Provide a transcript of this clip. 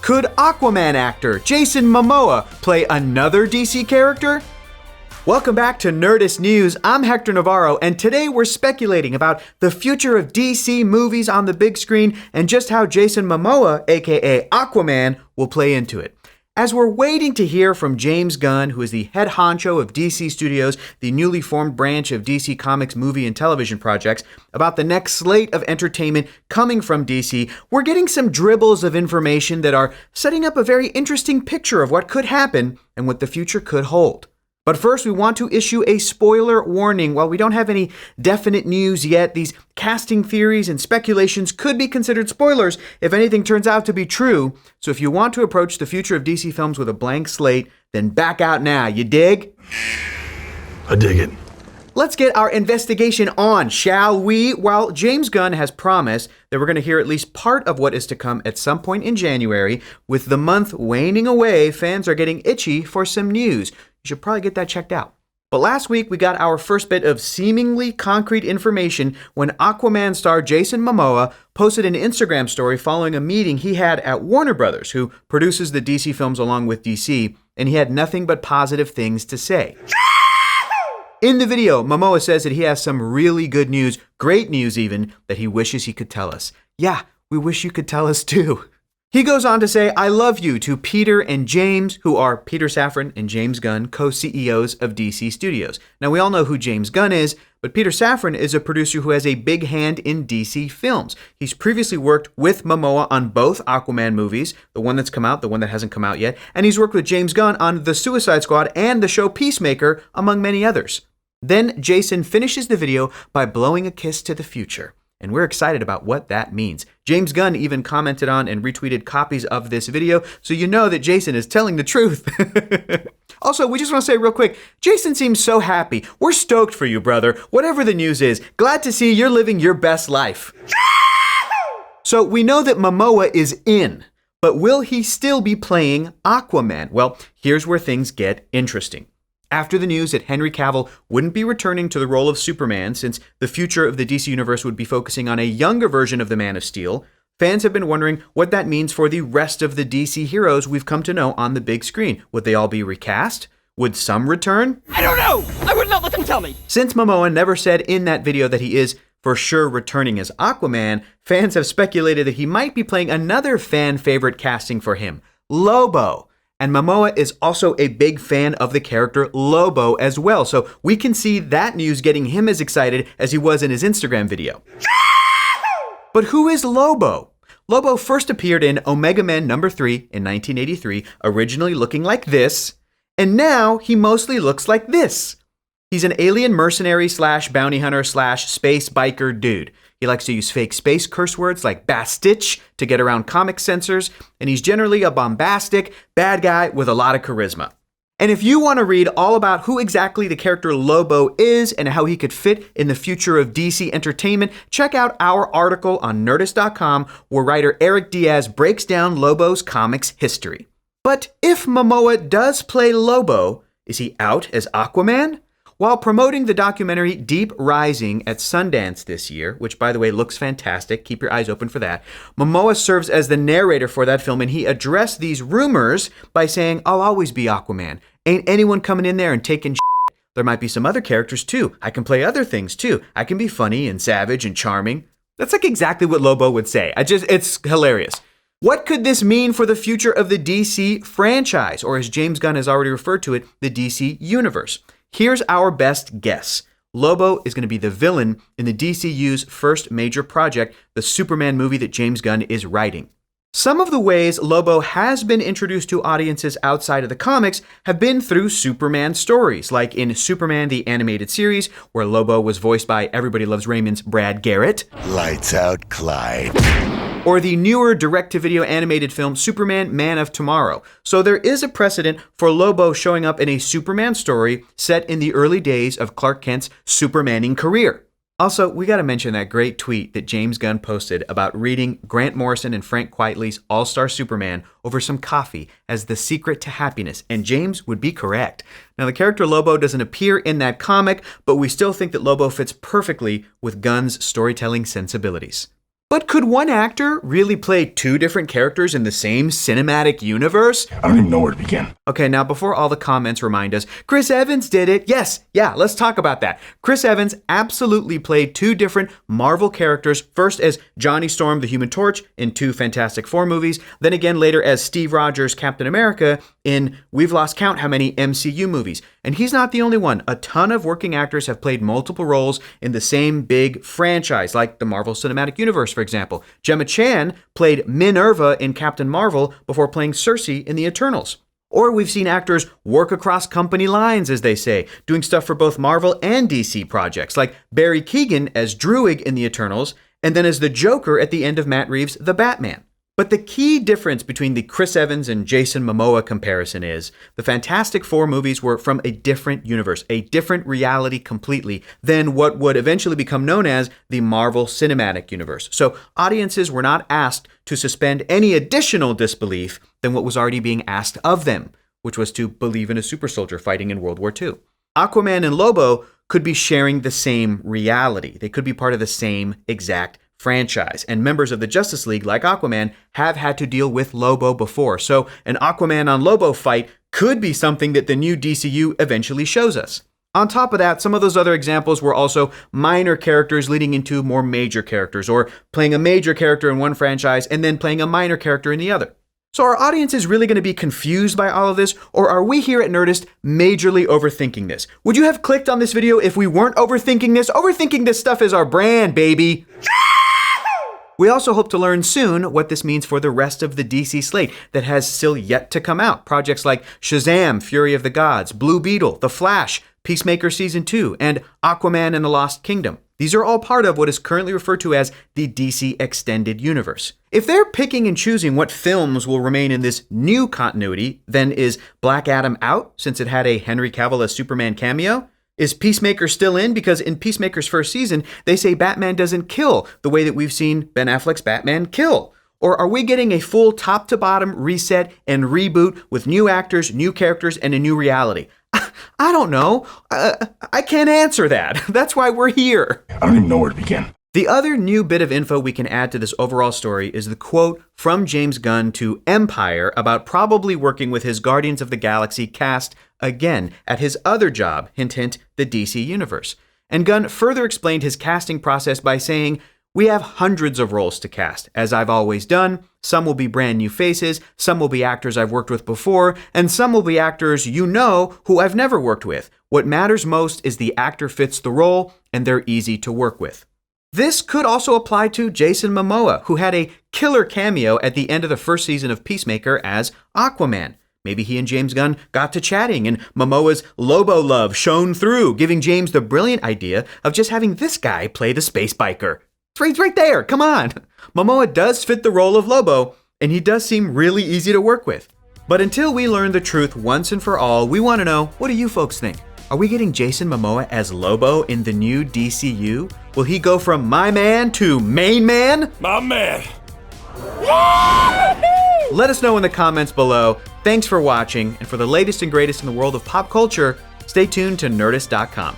Could Aquaman actor Jason Momoa play another DC character? Welcome back to Nerdist News. I'm Hector Navarro, and today we're speculating about the future of DC movies on the big screen and just how Jason Momoa, aka Aquaman, will play into it. As we're waiting to hear from James Gunn, who is the head honcho of DC Studios, the newly formed branch of DC Comics movie and television projects, about the next slate of entertainment coming from DC, we're getting some dribbles of information that are setting up a very interesting picture of what could happen and what the future could hold. But first, we want to issue a spoiler warning. While we don't have any definite news yet, these casting theories and speculations could be considered spoilers if anything turns out to be true. So if you want to approach the future of DC films with a blank slate, then back out now. You dig? I dig it. Let's get our investigation on, shall we? While James Gunn has promised that we're going to hear at least part of what is to come at some point in January, with the month waning away, fans are getting itchy for some news. You should probably get that checked out. But last week, we got our first bit of seemingly concrete information when Aquaman star Jason Momoa posted an Instagram story following a meeting he had at Warner Brothers, who produces the DC films along with DC, and he had nothing but positive things to say. In the video, Momoa says that he has some really good news, great news even, that he wishes he could tell us. Yeah, we wish you could tell us too. He goes on to say, I love you to Peter and James, who are Peter Safran and James Gunn, co-CEOs of DC Studios. Now, we all know who James Gunn is, but Peter Safran is a producer who has a big hand in DC films. He's previously worked with Momoa on both Aquaman movies, the one that's come out, the one that hasn't come out yet, and he's worked with James Gunn on The Suicide Squad and the show Peacemaker, among many others. Then Jason finishes the video by blowing a kiss to the future. And we're excited about what that means. James Gunn even commented on and retweeted copies of this video, so you know that Jason is telling the truth. Also, we just want to say real quick, Jason seems so happy. We're stoked for you, brother. Whatever the news is, glad to see you're living your best life. So we know that Momoa is in, but will he still be playing Aquaman? Well, here's where things get interesting. After the news that Henry Cavill wouldn't be returning to the role of Superman, since the future of the DC Universe would be focusing on a younger version of the Man of Steel, fans have been wondering what that means for the rest of the DC heroes we've come to know on the big screen. Would they all be recast? Would some return? I don't know! I would not let them tell me! Since Momoa never said in that video that he is for sure returning as Aquaman, fans have speculated that he might be playing another fan favorite casting for him, Lobo. And Momoa is also a big fan of the character Lobo as well, so we can see that news getting him as excited as he was in his Instagram video. But who is Lobo? Lobo first appeared in Omega Men number 3 in 1983, originally looking like this, and now he mostly looks like this. He's an alien mercenary / bounty hunter / space biker dude. He likes to use fake space curse words like Bastich to get around comic censors, and he's generally a bombastic, bad guy with a lot of charisma. And if you want to read all about who exactly the character Lobo is and how he could fit in the future of DC entertainment, check out our article on Nerdist.com where writer Eric Diaz breaks down Lobo's comics history. But if Momoa does play Lobo, is he out as Aquaman? While promoting the documentary Deep Rising at Sundance this year, which by the way looks fantastic, keep your eyes open for that, Momoa serves as the narrator for that film, and he addressed these rumors by saying, I'll always be Aquaman. Ain't anyone coming in there and taking shit. There might be some other characters too. I can play other things too. I can be funny and savage and charming. That's like exactly what Lobo would say. It's hilarious. What could this mean for the future of the DC franchise, or as James Gunn has already referred to it, the DC universe? Here's our best guess. Lobo is going to be the villain in the DCU's first major project, the Superman movie that James Gunn is writing. Some of the ways Lobo has been introduced to audiences outside of the comics have been through Superman stories, like in Superman the Animated Series, where Lobo was voiced by Everybody Loves Raymond's Brad Garrett. Lights out, Clyde. Or the newer direct-to-video animated film Superman Man of Tomorrow. So there is a precedent for Lobo showing up in a Superman story set in the early days of Clark Kent's Supermaning career. Also, we gotta mention that great tweet that James Gunn posted about reading Grant Morrison and Frank Quitely's All-Star Superman over some coffee as the secret to happiness, and James would be correct. Now, the character Lobo doesn't appear in that comic, but we still think that Lobo fits perfectly with Gunn's storytelling sensibilities. But could one actor really play two different characters in the same cinematic universe? I don't even know where to begin. Okay, now before all the comments remind us, Chris Evans did it. Yes, let's talk about that. Chris Evans absolutely played two different Marvel characters, first as Johnny Storm, the Human Torch, in 2 Fantastic Four movies, then again later as Steve Rogers, Captain America, in we've lost count how many MCU movies. And he's not the only one. A ton of working actors have played multiple roles in the same big franchise, like the Marvel Cinematic Universe, for example. Gemma Chan played Minerva in Captain Marvel before playing Cersei in the Eternals. Or we've seen actors work across company lines, as they say, doing stuff for both Marvel and DC projects, like Barry Keoghan as Druig in the Eternals, and then as the Joker at the end of Matt Reeves' The Batman. But the key difference between the Chris Evans and Jason Momoa comparison is the Fantastic Four movies were from a different universe, a different reality completely than what would eventually become known as the Marvel Cinematic Universe. So audiences were not asked to suspend any additional disbelief than what was already being asked of them, which was to believe in a super soldier fighting in World War II. Aquaman and Lobo could be sharing the same reality. They could be part of the same exact franchise, and members of the Justice League, like Aquaman, have had to deal with Lobo before. So an Aquaman on Lobo fight could be something that the new DCU eventually shows us. On top of that, some of those other examples were also minor characters leading into more major characters, or playing a major character in one franchise and then playing a minor character in the other. So are audiences really going to be confused by all of this, or are we here at Nerdist majorly overthinking this? Would you have clicked on this video if we weren't overthinking this? Overthinking this stuff is our brand, baby! We also hope to learn soon what this means for the rest of the DC slate that has still yet to come out. Projects like Shazam, Fury of the Gods, Blue Beetle, The Flash, Peacemaker Season 2, and Aquaman and the Lost Kingdom. These are all part of what is currently referred to as the DC Extended Universe. If they're picking and choosing what films will remain in this new continuity, then is Black Adam out since it had a Henry Cavill as Superman cameo? Is Peacemaker still in? Because in Peacemaker's first season, they say Batman doesn't kill the way that we've seen Ben Affleck's Batman kill. Or are we getting a full top-to-bottom reset and reboot with new actors, new characters, and a new reality? I don't know. I can't answer that. That's why we're here. I don't even know where to begin. The other new bit of info we can add to this overall story is the quote from James Gunn to Empire about probably working with his Guardians of the Galaxy cast again at his other job, hint hint, the DC Universe. And Gunn further explained his casting process by saying, "We have hundreds of roles to cast, as I've always done. Some will be brand new faces, some will be actors I've worked with before, and some will be actors you know who I've never worked with. What matters most is the actor fits the role and they're easy to work with." This could also apply to Jason Momoa, who had a killer cameo at the end of the first season of Peacemaker as Aquaman. Maybe he and James Gunn got to chatting and Momoa's Lobo love shone through, giving James the brilliant idea of just having this guy play the space biker. It's right there, come on! Momoa does fit the role of Lobo, and he does seem really easy to work with. But until we learn the truth once and for all, we want to know, what do you folks think? Are we getting Jason Momoa as Lobo in the new DCU? Will he go from my man to main man? My man. Let us know in the comments below. Thanks for watching, and for the latest and greatest in the world of pop culture, stay tuned to Nerdist.com.